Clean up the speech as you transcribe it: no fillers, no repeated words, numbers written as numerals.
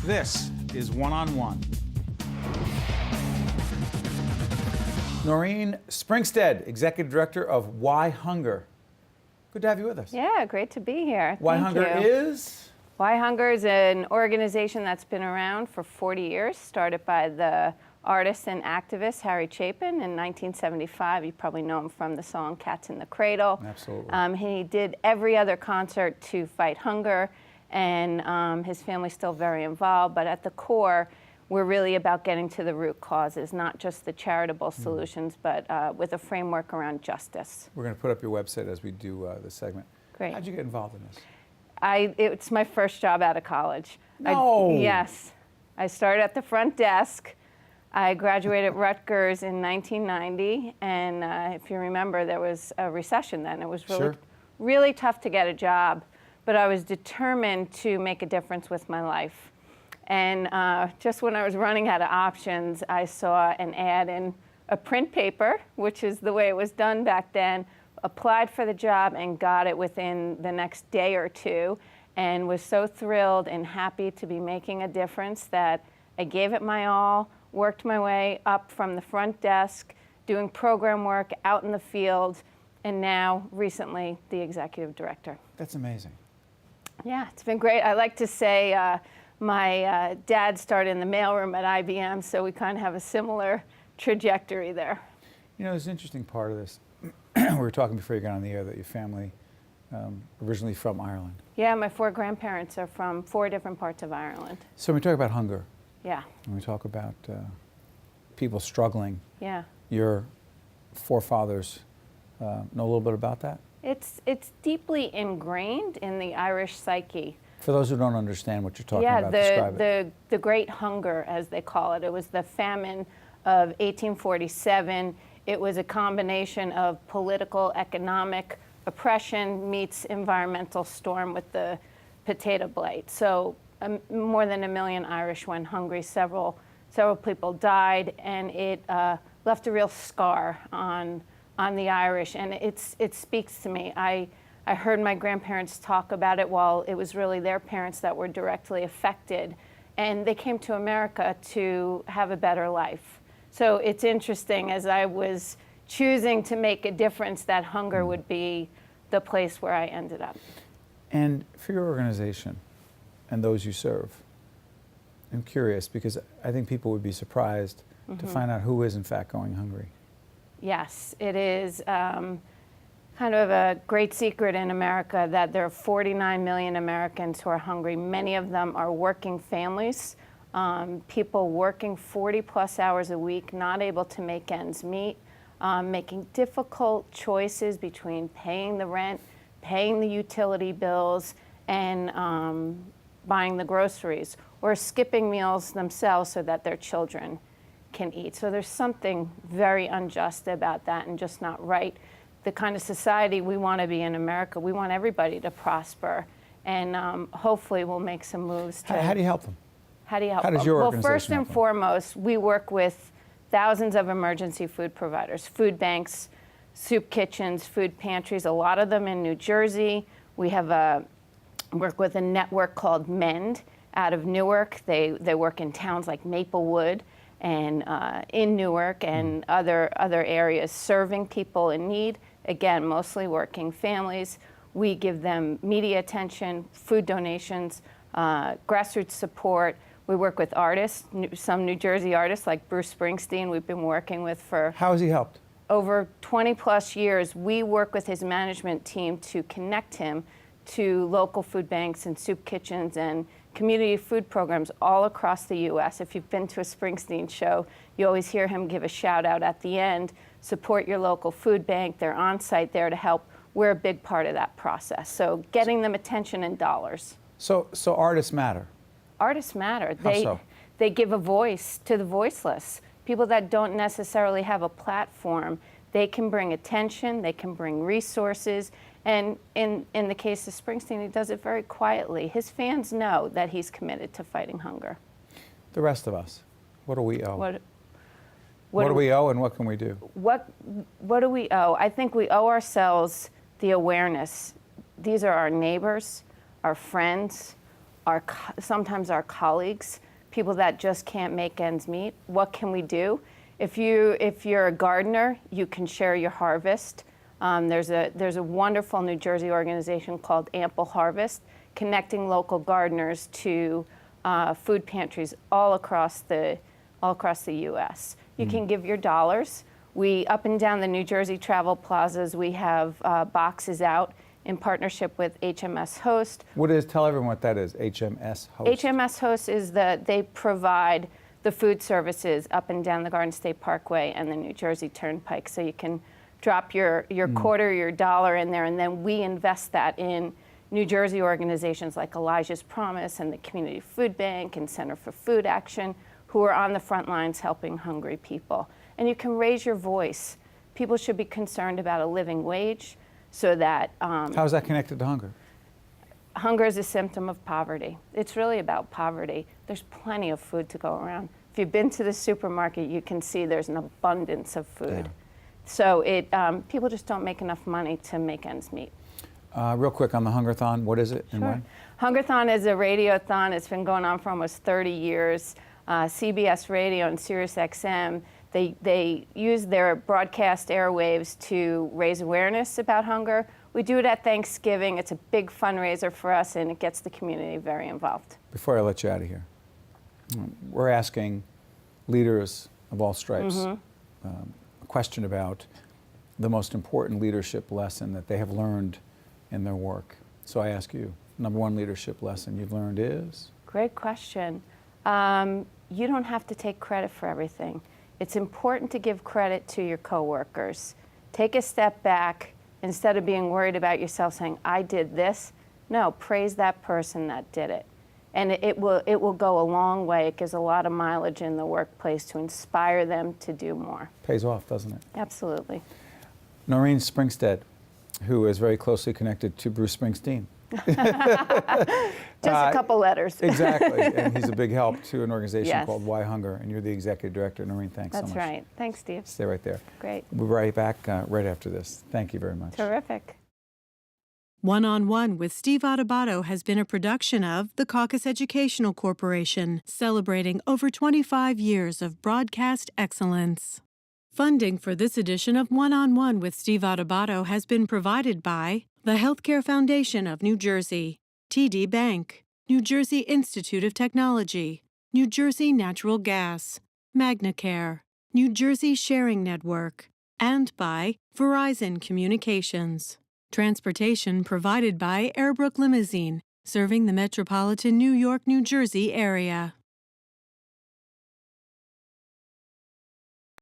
This is One-on-One. Noreen Springstead, Executive Director of Why Hunger. Good to have you with us. Yeah, great to be here. Why Thank Hunger you. is? Why Hunger is an organization that's been around for 40 years, started by the artist and activist Harry Chapin in 1975. You probably know him from the song Cats in the Cradle. Absolutely. He did every other concert to fight hunger, and his family's still very involved, but at the core, we're really about getting to the root causes, not just the charitable solutions, but with a framework around justice. We're going to put up your website as we do this segment. Great. How'd you get involved in this? It's my first job out of college. No. Yes. I started at the front desk. I graduated at Rutgers in 1990, and if you remember, there was a recession then. It was really tough to get a job, but I was determined to make a difference with my life. And just when I was running out of options, I saw an ad in a print paper, which is the way it was done back then, applied for the job and got it within the next day or two, and was so thrilled and happy to be making a difference that I gave it my all, worked my way up from the front desk, doing program work out in the field, and now, recently, the executive director. That's amazing. Yeah, it's been great. I like to say my dad started in the mailroom at IBM, so we kind of have a similar trajectory there. You know, there's an interesting part of this. We were talking before you got on the air that your family originally from Ireland. Yeah, my 4 grandparents are from 4 different parts of Ireland. So when we talk about hunger, Yeah, when we talk about people struggling, yeah. your forefathers know a little bit about that? It's deeply ingrained in the Irish psyche. For those who don't understand what you're talking about, describe it. The Great Hunger, as they call it. It was the famine of 1847. It was a combination of political, economic oppression meets environmental storm with the potato blight. So more than 1 million Irish went hungry. Several people died, and it left a real scar on the Irish, and it speaks to me. I heard my grandparents talk about it while it was really their parents that were directly affected, and they came to America to have a better life. So it's interesting, as I was choosing to make a difference, that hunger would be the place where I ended up. And for your organization and those you serve, I'm curious because I think people would be surprised to find out who is in fact going hungry. Yes, it is kind of a great secret in America that there are 49 million Americans who are hungry. Many of them are working families, people working 40+ hours a week, not able to make ends meet, making difficult choices between paying the rent, paying the utility bills, and buying the groceries, or skipping meals themselves so that their children can eat. So there's something very unjust about that and just not right. The kind of society we want to be in America, we want everybody to prosper, and hopefully we'll make some moves to... How do you help them? How do you help How them? does your Well, organization first and help them? foremost, we work with thousands of emergency food providers, food banks, soup kitchens, food pantries, a lot of them in New Jersey. We have work with a network called MEND out of Newark. They work in towns like Maplewood and in Newark and other areas, serving people in need. Again, mostly working families. We give them media attention, food donations, grassroots support. We work with artists, some New Jersey artists like Bruce Springsteen we've been working with for How has he helped? over 20+ years. We work with his management team to connect him to local food banks and soup kitchens and community food programs all across the U.S. If you've been to a Springsteen show, you always hear him give a shout out at the end. Support your local food bank. They're on site there to help. We're a big part of that process. So getting them attention and dollars. So artists matter. Artists matter. How so? They give a voice to the voiceless. People that don't necessarily have a platform, they can bring attention, they can bring resources, and in the case of Springsteen, he does it very quietly. His fans know that he's committed to fighting hunger. The rest of us, what do we owe? What do we owe and what can we do? What do we owe? I think we owe ourselves the awareness. These are our neighbors, our friends, sometimes our colleagues, people that just can't make ends meet. What can we do? If you're a gardener, you can share your harvest. There's a wonderful New Jersey organization called Ample Harvest, connecting local gardeners to food pantries all across the U.S. You can give your dollars. We, up and down the New Jersey travel plazas, we have boxes out in partnership with HMS Host. Tell everyone what that is, HMS Host. HMS Host is they provide the food services up and down the Garden State Parkway and the New Jersey Turnpike. So you can drop your quarter, your dollar in there, and then we invest that in New Jersey organizations like Elijah's Promise and the Community Food Bank and Center for Food Action, who are on the front lines helping hungry people. And you can raise your voice. People should be concerned about a living wage so that... How is that connected to hunger? Hunger is a symptom of poverty. It's really about poverty. There's plenty of food to go around. If you've been to the supermarket, you can see there's an abundance of food. Yeah. So people just don't make enough money to make ends meet. Real quick on the Hungerthon, what is it and Sure. when? Hungerthon is a radiothon. It's been going on for almost 30 years. CBS Radio and Sirius XM, they use their broadcast airwaves to raise awareness about hunger. We do it at Thanksgiving. It's a big fundraiser for us, and it gets the community very involved. Before I let you out of here, we're asking leaders of all stripes a question about the most important leadership lesson that they have learned in their work. So I ask you, number one leadership lesson you've learned is? Great question. You don't have to take credit for everything. It's important to give credit to your coworkers. Take a step back. Instead of being worried about yourself saying, I did this, no, praise that person that did it. And it will go a long way. It gives a lot of mileage in the workplace to inspire them to do more. Pays off, doesn't it? Absolutely. Noreen Springstead, who is very closely connected to Bruce Springsteen. Just a couple letters. Exactly, and he's a big help to an organization Yes. called Why Hunger, and you're the executive director. Noreen, thanks so much. That's right. Thanks, Steve. Stay right there. Great. We'll be right back right after this. Thank you very much. Terrific. One-on-One with Steve Adubato has been a production of the Caucus Educational Corporation, celebrating over 25 years of broadcast excellence. Funding for this edition of One-on-One with Steve Adubato has been provided by the Healthcare Foundation of New Jersey, TD Bank, New Jersey Institute of Technology, New Jersey Natural Gas, MagnaCare, New Jersey Sharing Network, and by Verizon Communications. Transportation provided by Airbrook Limousine, serving the metropolitan New York, New Jersey area.